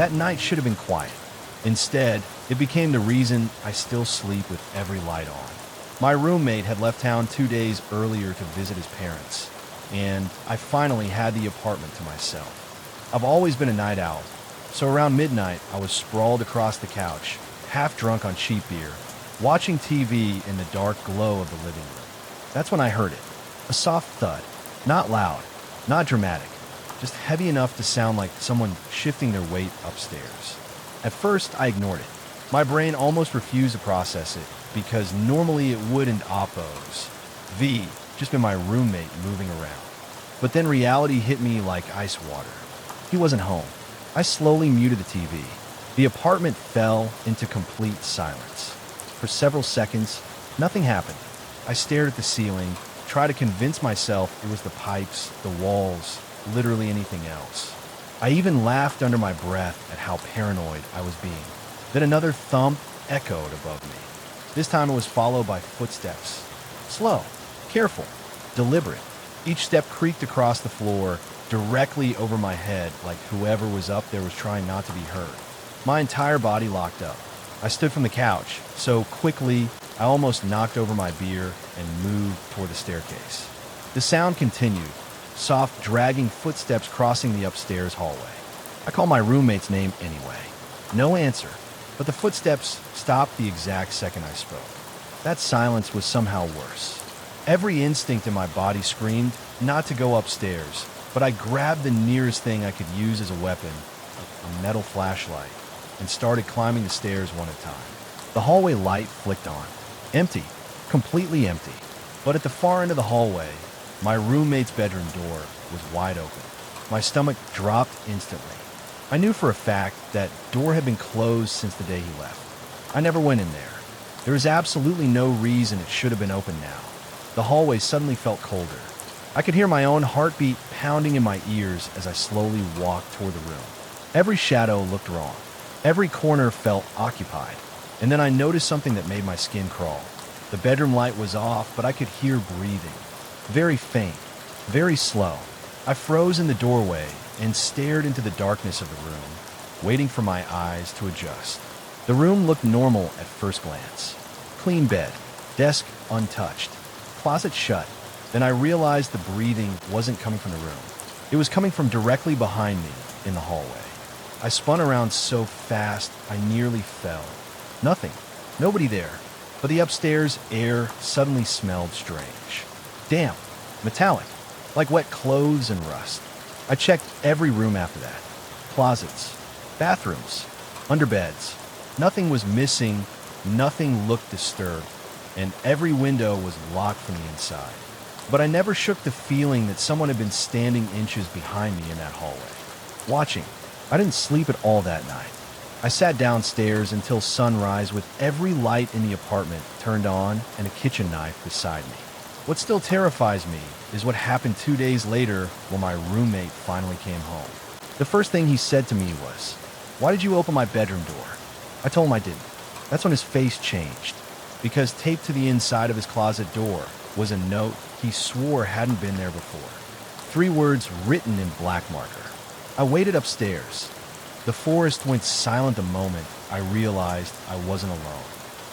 That night should have been quiet. Instead, it became the reason I still sleep with every light on. My roommate had left town 2 days earlier to visit his parents, and I finally had the apartment to myself. I've always been a night owl, so around midnight I was sprawled across the couch, half drunk on cheap beer, watching TV in the dark glow of the living room. That's when I heard it. A soft thud. Not loud, not dramatic, just heavy enough to sound like someone shifting their weight upstairs. At first, I ignored it. My brain almost refused to process it, because normally it wouldn't oppose. Just been my roommate moving around. But then reality hit me like ice water. He wasn't home. I slowly muted the TV. The apartment fell into complete silence. For several seconds, nothing happened. I stared at the ceiling, tried to convince myself it was the pipes, the walls, literally anything else. I even laughed under my breath at how paranoid I was being. Then another thump echoed above me. This time it was followed by footsteps. Slow, careful, deliberate. Each step creaked across the floor, directly over my head, like whoever was up there was trying not to be heard. My entire body locked up. I stood from the couch, so quickly I almost knocked over my beer and moved toward the staircase. The sound continued, soft, dragging footsteps crossing the upstairs hallway. I called my roommate's name anyway. No answer, but the footsteps stopped the exact second I spoke. That silence was somehow worse. Every instinct in my body screamed not to go upstairs, but I grabbed the nearest thing I could use as a weapon, a metal flashlight, and started climbing the stairs one at a time. The hallway light flicked on. Empty, completely empty. But at the far end of the hallway, my roommate's bedroom door was wide open. My stomach dropped instantly. I knew for a fact that door had been closed since the day he left. I never went in there. There was absolutely no reason it should have been open now. The hallway suddenly felt colder. I could hear my own heartbeat pounding in my ears as I slowly walked toward the room. Every shadow looked wrong. Every corner felt occupied. And then I noticed something that made my skin crawl. The bedroom light was off, but I could hear breathing. Very faint, very slow. I froze in the doorway and stared into the darkness of the room, waiting for my eyes to adjust. The room looked normal at first glance. Clean bed, desk untouched, closet shut. Then I realized the breathing wasn't coming from the room. It was coming from directly behind me in the hallway. I spun around so fast I nearly fell. Nothing. Nobody there. But the upstairs air suddenly smelled strange. Damp. Metallic. Like wet clothes and rust. I checked every room after that. Closets. Bathrooms. Underbeds. Nothing was missing. Nothing looked disturbed. And every window was locked from the inside. But I never shook the feeling that someone had been standing inches behind me in that hallway. Watching. I didn't sleep at all that night. I sat downstairs until sunrise with every light in the apartment turned on and a kitchen knife beside me. What still terrifies me is what happened 2 days later when my roommate finally came home. The first thing he said to me was, "Why did you open my bedroom door?" I told him I didn't. That's when his face changed, because taped to the inside of his closet door was a note he swore hadn't been there before. 3 words written in black marker. I waited upstairs. The forest went silent the moment I realized I wasn't alone.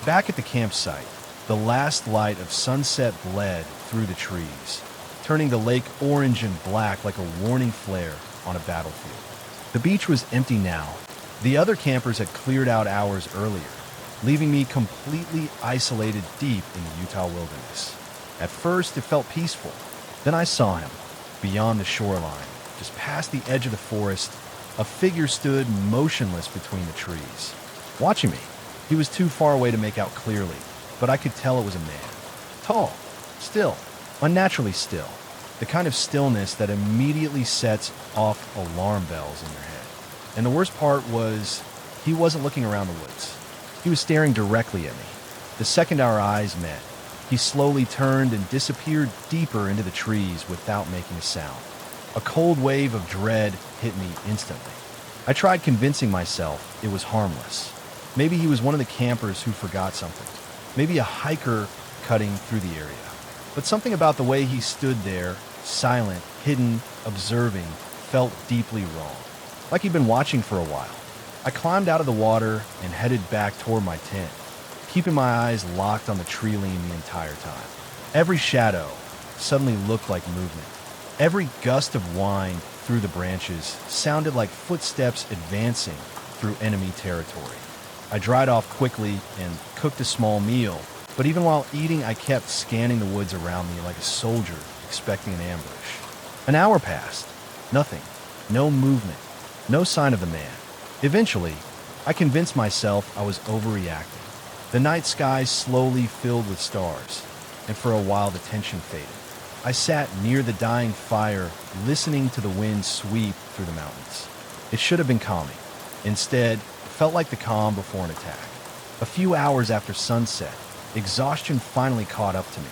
Back at the campsite, the last light of sunset bled through the trees, turning the lake orange and black like a warning flare on a battlefield. The beach was empty now. The other campers had cleared out hours earlier, leaving me completely isolated deep in the Utah wilderness. At first, it felt peaceful. Then I saw him, beyond the shoreline, just past the edge of the forest. A figure stood motionless between the trees, watching me. He was too far away to make out clearly, but I could tell it was a man. Tall, still, unnaturally still, the kind of stillness that immediately sets off alarm bells in your head. And the worst part was, he wasn't looking around the woods. He was staring directly at me. The second our eyes met, he slowly turned and disappeared deeper into the trees without making a sound. A cold wave of dread hit me instantly. I tried convincing myself it was harmless. Maybe he was one of the campers who forgot something. Maybe a hiker cutting through the area. But something about the way he stood there, silent, hidden, observing, felt deeply wrong. Like he'd been watching for a while. I climbed out of the water and headed back toward my tent, keeping my eyes locked on the tree line the entire time. Every shadow suddenly looked like movement. Every gust of wind through the branches sounded like footsteps advancing through enemy territory. I dried off quickly and cooked a small meal, but even while eating, I kept scanning the woods around me like a soldier expecting an ambush. An hour passed. Nothing. No movement. No sign of the man. Eventually, I convinced myself I was overreacting. The night sky slowly filled with stars, and for a while the tension faded. I sat near the dying fire, listening to the wind sweep through the mountains. It should have been calming. Instead, it felt like the calm before an attack. A few hours after sunset, exhaustion finally caught up to me.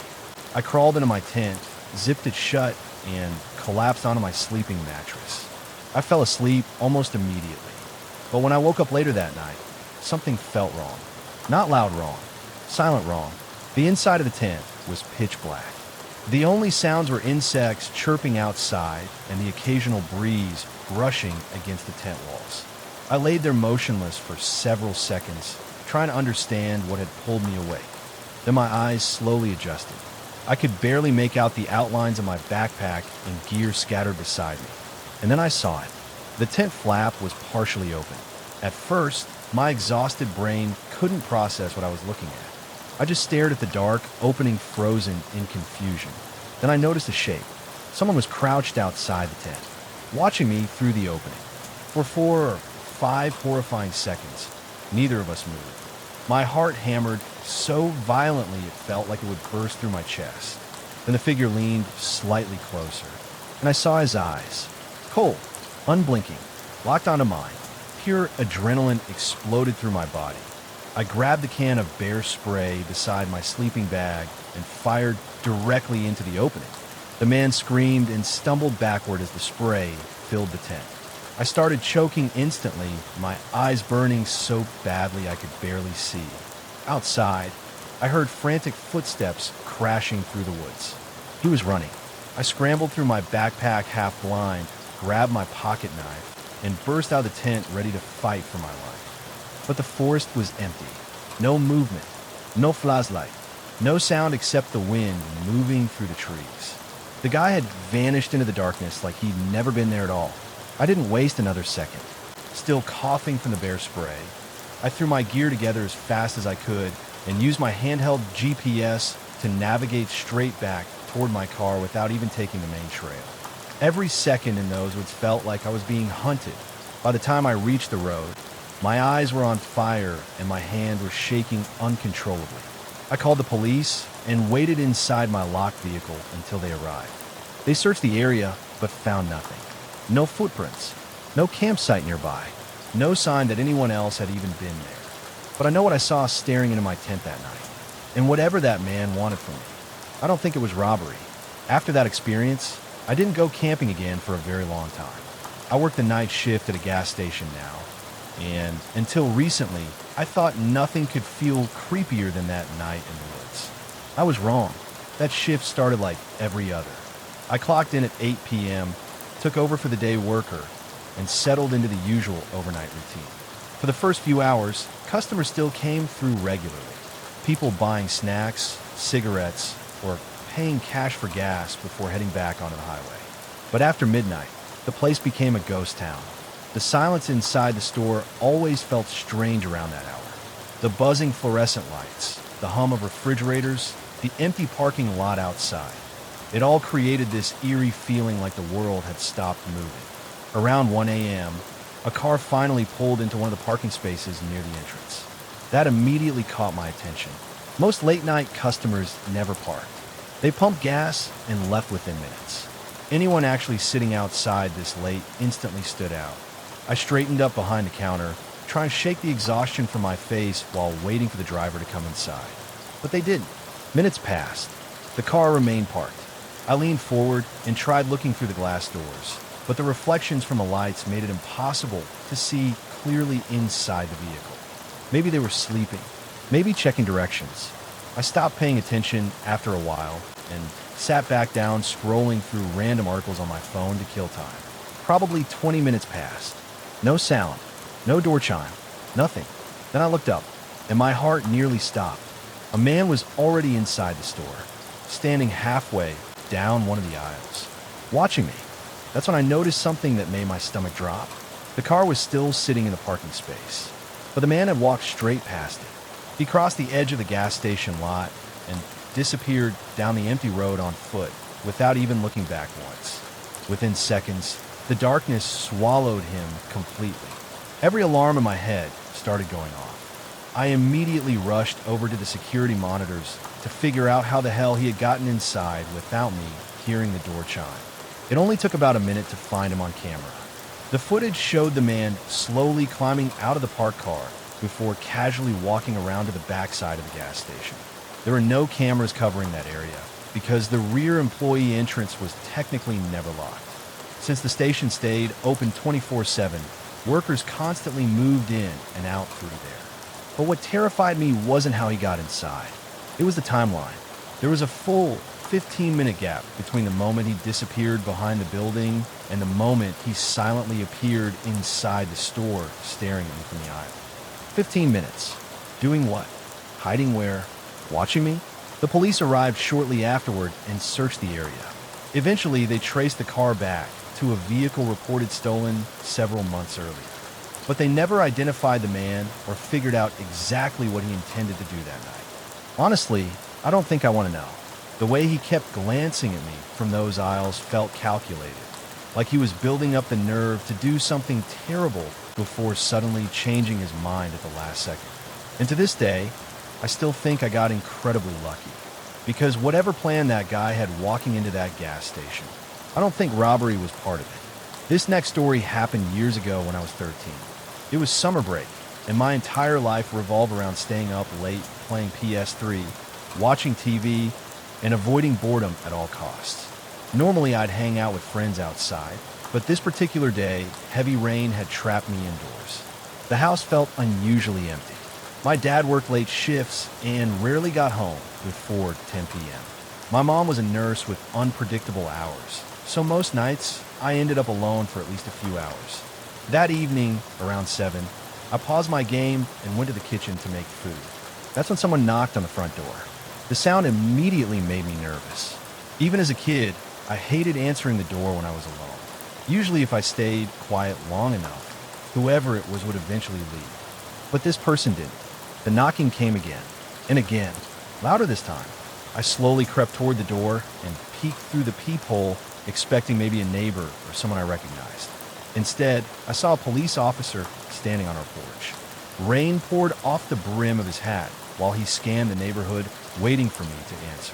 I crawled into my tent, zipped it shut, and collapsed onto my sleeping mattress. I fell asleep almost immediately. But when I woke up later that night, something felt wrong. Not loud wrong, silent wrong. The inside of the tent was pitch black. The only sounds were insects chirping outside and the occasional breeze brushing against the tent walls. I laid there motionless for several seconds, trying to understand what had pulled me awake. Then my eyes slowly adjusted. I could barely make out the outlines of my backpack and gear scattered beside me. And then I saw it. The tent flap was partially open. At first, my exhausted brain couldn't process what I was looking at. I just stared at the dark, opening frozen in confusion. Then I noticed a shape. Someone was crouched outside the tent, watching me through the opening. For 4 or 5 horrifying seconds, neither of us moved. My heart hammered so violently it felt like it would burst through my chest. Then the figure leaned slightly closer, and I saw his eyes. Cold, unblinking, locked onto mine. Pure adrenaline exploded through my body. I grabbed the can of bear spray beside my sleeping bag and fired directly into the opening. The man screamed and stumbled backward as the spray filled the tent. I started choking instantly, my eyes burning so badly I could barely see. Outside, I heard frantic footsteps crashing through the woods. He was running. I scrambled through my backpack half blind, grabbed my pocket knife, and burst out of the tent ready to fight for my life. But the forest was empty. No movement, no flashlight, no sound except the wind moving through the trees. The guy had vanished into the darkness like he'd never been there at all. I didn't waste another second. Still coughing from the bear spray, I threw my gear together as fast as I could and used my handheld GPS to navigate straight back toward my car without even taking the main trail. Every second in those woods felt like I was being hunted. By the time I reached the road, my eyes were on fire and my hand was shaking uncontrollably. I called the police and waited inside my locked vehicle until they arrived. They searched the area but found nothing. No footprints, no campsite nearby, no sign that anyone else had even been there. But I know what I saw staring into my tent that night, and whatever that man wanted from me. I don't think it was robbery. After that experience, I didn't go camping again for a very long time. I work the night shift at a gas station now, and until recently, I thought nothing could feel creepier than that night in the woods. I was wrong. That shift started like every other. I clocked in at 8 p.m., took over for the day worker, and settled into the usual overnight routine. For the first few hours, customers still came through regularly. People buying snacks, cigarettes, or paying cash for gas before heading back onto the highway. But after midnight, the place became a ghost town. The silence inside the store always felt strange around that hour. The buzzing fluorescent lights, the hum of refrigerators, the empty parking lot outside. It all created this eerie feeling like the world had stopped moving. Around 1 a.m., a car finally pulled into one of the parking spaces near the entrance. That immediately caught my attention. Most late-night customers never parked. They pumped gas and left within minutes. Anyone actually sitting outside this late instantly stood out. I straightened up behind the counter, trying to shake the exhaustion from my face while waiting for the driver to come inside. But they didn't. Minutes passed. The car remained parked. I leaned forward and tried looking through the glass doors, but the reflections from the lights made it impossible to see clearly inside the vehicle. Maybe they were sleeping, maybe checking directions. I stopped paying attention after a while and sat back down scrolling through random articles on my phone to kill time. Probably 20 minutes passed. No sound, No door chime. Nothing. Then I looked up, and my heart nearly stopped. A man was already inside the store, standing halfway down one of the aisles, watching me. That's when I noticed something that made my stomach drop. The car was still sitting in the parking space, but the man had walked straight past it. He crossed the edge of the gas station lot and disappeared down the empty road on foot without even looking back once. Within seconds, the darkness swallowed him completely. Every alarm in my head started going off. I immediately rushed over to the security monitors to figure out how the hell he had gotten inside without me hearing the door chime. It only took about a minute to find him on camera. The footage showed the man slowly climbing out of the parked car before casually walking around to the backside of the gas station. There were no cameras covering that area because the rear employee entrance was technically never locked. Since the station stayed open 24/7, workers constantly moved in and out through there. But what terrified me wasn't how he got inside. It was the timeline. There was a full 15-minute gap between the moment he disappeared behind the building and the moment he silently appeared inside the store staring at me from the aisle. 15 minutes. Doing what? Hiding where? Watching me? The police arrived shortly afterward and searched the area. Eventually, they traced the car back to a vehicle reported stolen several months earlier. But they never identified the man or figured out exactly what he intended to do that night. Honestly, I don't think I want to know. The way he kept glancing at me from those aisles felt calculated, like he was building up the nerve to do something terrible before suddenly changing his mind at the last second. And to this day, I still think I got incredibly lucky, because whatever plan that guy had walking into that gas station, I don't think robbery was part of it. This next story happened years ago when I was 13. It was summer break, and my entire life revolved around staying up late playing PS3, watching TV, and avoiding boredom at all costs. Normally, I'd hang out with friends outside, but this particular day, heavy rain had trapped me indoors. The house felt unusually empty. My dad worked late shifts and rarely got home before 10 p.m. My mom was a nurse with unpredictable hours, so most nights, I ended up alone for at least a few hours. That evening, around 7, I paused my game and went to the kitchen to make food. That's when someone knocked on the front door. The sound immediately made me nervous. Even as a kid, I hated answering the door when I was alone. Usually if I stayed quiet long enough, whoever it was would eventually leave. But this person didn't. The knocking came again, and again, louder this time. I slowly crept toward the door and peeked through the peephole, expecting maybe a neighbor or someone I recognized. Instead, I saw a police officer standing on our porch. Rain poured off the brim of his hat while he scanned the neighborhood, waiting for me to answer.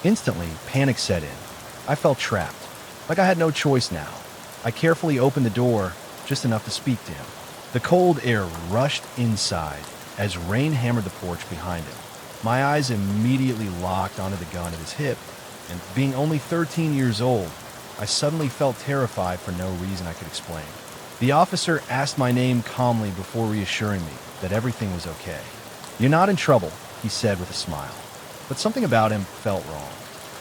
Instantly, panic set in. I felt trapped, like I had no choice now. I carefully opened the door, just enough to speak to him. The cold air rushed inside as rain hammered the porch behind him. My eyes immediately locked onto the gun at his hip, and being only 13 years old, I suddenly felt terrified for no reason I could explain. The officer asked my name calmly before reassuring me that everything was okay. "You're not in trouble," he said with a smile. But something about him felt wrong.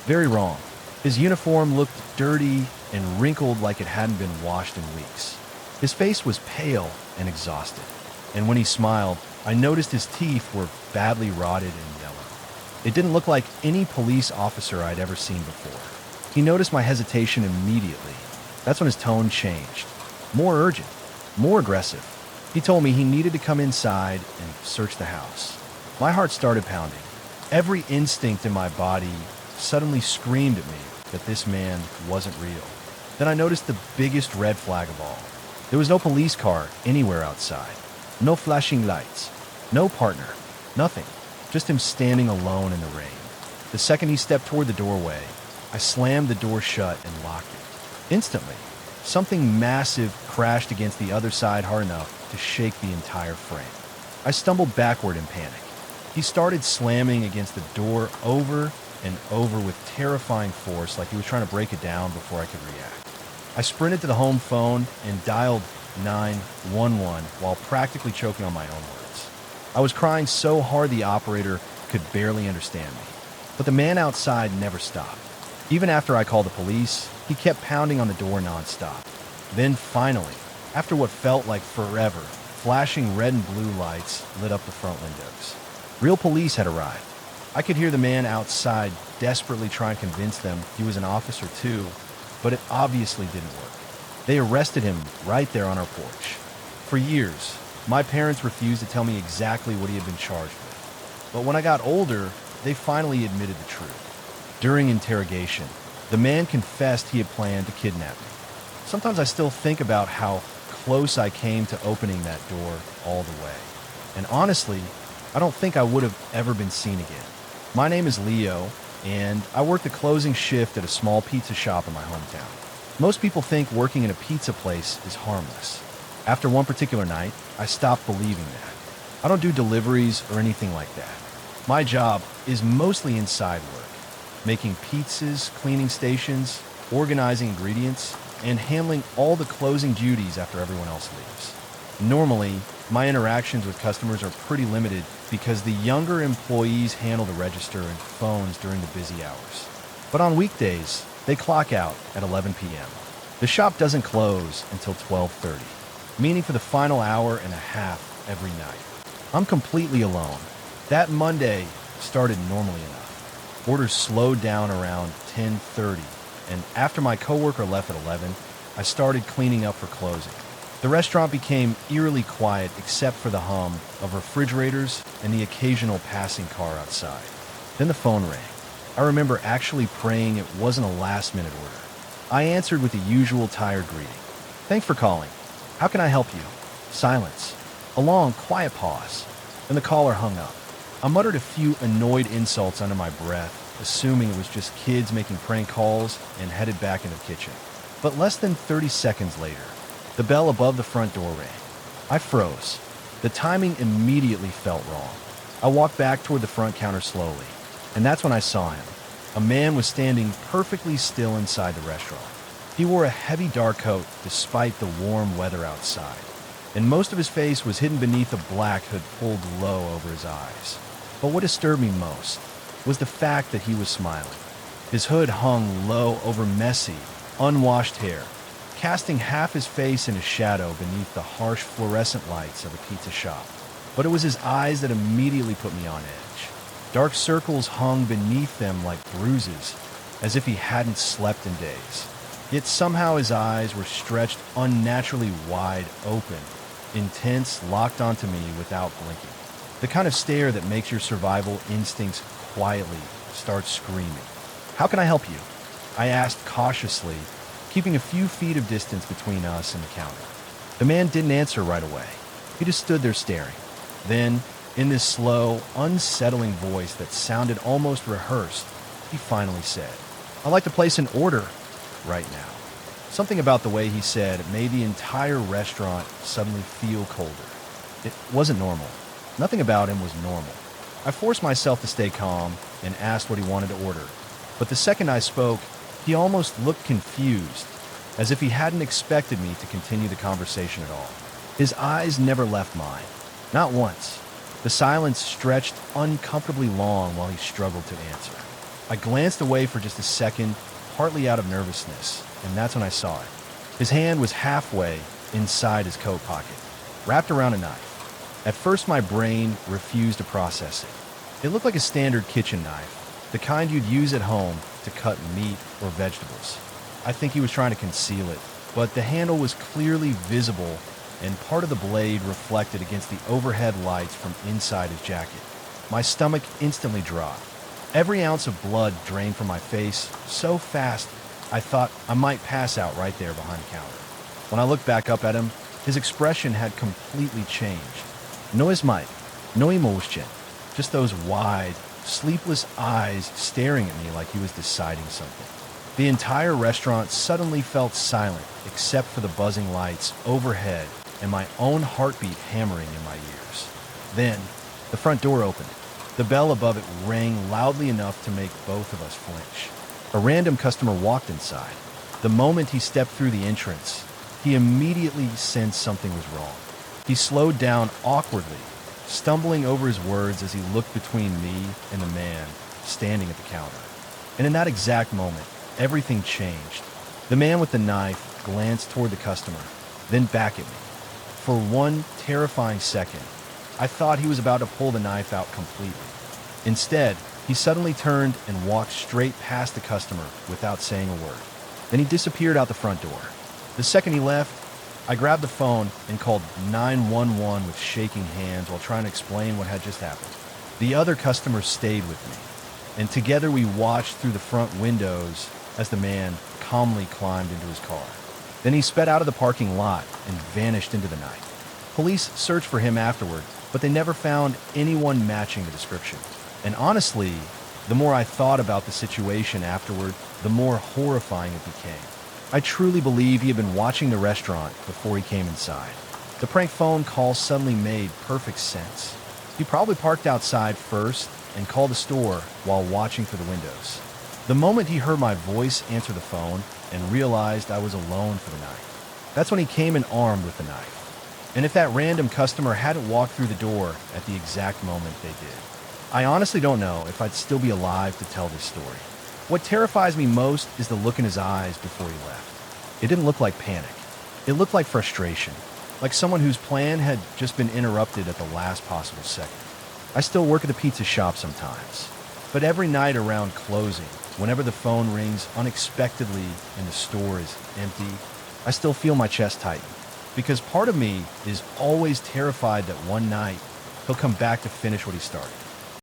Very wrong. His uniform looked dirty and wrinkled like it hadn't been washed in weeks. His face was pale and exhausted, and when he smiled, I noticed his teeth were badly rotted and yellow. It didn't look like any police officer I'd ever seen before. He noticed my hesitation immediately. That's when his tone changed. More urgent, more aggressive. He told me he needed to come inside and search the house. My heart started pounding. Every instinct in my body suddenly screamed at me that this man wasn't real. Then I noticed the biggest red flag of all. There was no police car anywhere outside. No flashing lights. No partner. Nothing. Just him standing alone in the rain. The second he stepped toward the doorway, I slammed the door shut and locked it. Instantly, something massive crashed against the other side hard enough to shake the entire frame. I stumbled backward in panic. He started slamming against the door over and over with terrifying force, like he was trying to break it down before I could react. I sprinted to the home phone and dialed 911 while practically choking on my own words. I was crying so hard the operator could barely understand me. But the man outside never stopped. Even after I called the police, he kept pounding on the door nonstop. Then finally, after what felt like forever, Flashing red and blue lights lit up the front windows. Real police had arrived. I could hear the man outside desperately trying to convince them he was an officer too, but it obviously didn't work. They arrested him right there on our porch. For years, my parents refused to tell me exactly what he had been charged with. But when I got older, they finally admitted the truth. During interrogation, the man confessed he had planned to kidnap me. Sometimes I still think about how close I came to opening that door all the way. And honestly, I don't think I would have ever been seen again. My name is Leo, and I work the closing shift at a small pizza shop in my hometown. Most people think working in a pizza place is harmless. After one particular night, I stopped believing that. I don't do deliveries or anything like that. My job is mostly inside work, making pizzas, cleaning stations, organizing ingredients, and handling all the closing duties after everyone else leaves. Normally, my interactions with customers are pretty limited because the younger employees handle the register and phones during the busy hours. But on weekdays, they clock out at 11 p.m. The shop doesn't close until 12:30, meaning for the final hour and a half every night. I'm completely alone. That Monday started normally enough. Orders slowed down around 10:30, and after my coworker left at 11, I started cleaning up for closing. The restaurant became eerily quiet except for the hum of refrigerators and the occasional passing car outside. Then the phone rang. I remember actually praying it wasn't a last-minute order. I answered with the usual tired greeting. "Thanks for calling. How can I help you?" Silence. A long, quiet pause. Then the caller hung up. I muttered a few annoyed insults under my breath, assuming it was just kids making prank calls, and headed back into the kitchen. But less than 30 seconds later, the bell above the front door rang. I froze. The timing immediately felt wrong. I walked back toward the front counter slowly, and that's when I saw him. A man was standing perfectly still inside the restaurant. He wore a heavy dark coat despite the warm weather outside, and most of his face was hidden beneath a black hood pulled low over his eyes. But what disturbed me most was the fact that he was smiling. His hood hung low over messy, unwashed hair, casting half his face in a shadow beneath the harsh fluorescent lights of a pizza shop. But it was his eyes that immediately put me on edge. Dark circles hung beneath them like bruises, as if he hadn't slept in days. Yet somehow his eyes were stretched unnaturally wide open, intense, locked onto me without blinking. The kind of stare that makes your survival instincts quietly start screaming. "How can I help you?" I asked cautiously, keeping a few feet of distance between us and the counter. The man didn't answer right away. He just stood there staring. Then, in this slow, unsettling voice that sounded almost rehearsed, he finally said, "I'd like to place an order right now." Something about the way he said it made the entire restaurant suddenly feel colder. It wasn't normal. Nothing about him was normal. I forced myself to stay calm and asked what he wanted to order. But the second I spoke, he almost looked confused, as if he hadn't expected me to continue the conversation at all. His eyes never left mine. Not once. The silence stretched uncomfortably long while he struggled to answer. I glanced away for just a second, partly out of nervousness, and that's when I saw it. His hand was halfway inside his coat pocket, wrapped around a knife. At first, my brain refused to process it. It looked like a standard kitchen knife, the kind you'd use at home to cut meat or vegetables. I think he was trying to conceal it, but the handle was clearly visible, and part of the blade reflected against the overhead lights from inside his jacket. My stomach instantly dropped. Every ounce of blood drained from my face so fast I thought I might pass out right there behind the counter. When I looked back up at him, his expression had completely changed. No smile, no emotion, just those wide, sleepless eyes staring at me like he was deciding something. The entire restaurant suddenly felt silent except for the buzzing lights overhead and my own heartbeat hammering in my ears. Then, the front door opened. The bell above it rang loudly enough to make both of us flinch. A random customer walked inside. The moment he stepped through the entrance, he immediately sensed something was wrong. He slowed down awkwardly, stumbling over his words as he looked between me and the man standing at the counter. And in that exact moment, everything changed. The man with the knife glanced toward the customer, then back at me. For one terrifying second, I thought he was about to pull the knife out completely. Instead, he suddenly turned and walked straight past the customer without saying a word. Then he disappeared out the front door. The second he left, I grabbed the phone and called 911 with shaking hands while trying to explain what had just happened. The other customer stayed with me, and together we watched through the front windows as the man calmly climbed into his car. Then he sped out of the parking lot and vanished into the night. Police searched for him afterward, but they never found anyone matching the description. And honestly, the more I thought about the situation afterward, the more horrifying it became. I truly believe he had been watching the restaurant before he came inside. The prank phone call suddenly made perfect sense. He probably parked outside first and called the store while watching through the windows. The moment he heard my voice answer the phone and realized I was alone for the night, that's when he came in armed with the knife. And if that random customer hadn't walked through the door at the exact moment they did, I honestly don't know if I'd still be alive to tell this story. What terrifies me most is the look in his eyes before he left. It didn't look like panic. It looked like frustration, like someone whose plan had just been interrupted at the last possible second. I still work at the pizza shop sometimes, but every night around closing, whenever the phone rings unexpectedly and the store is empty, I still feel my chest tighten, because part of me is always terrified that one night he'll come back to finish what he started.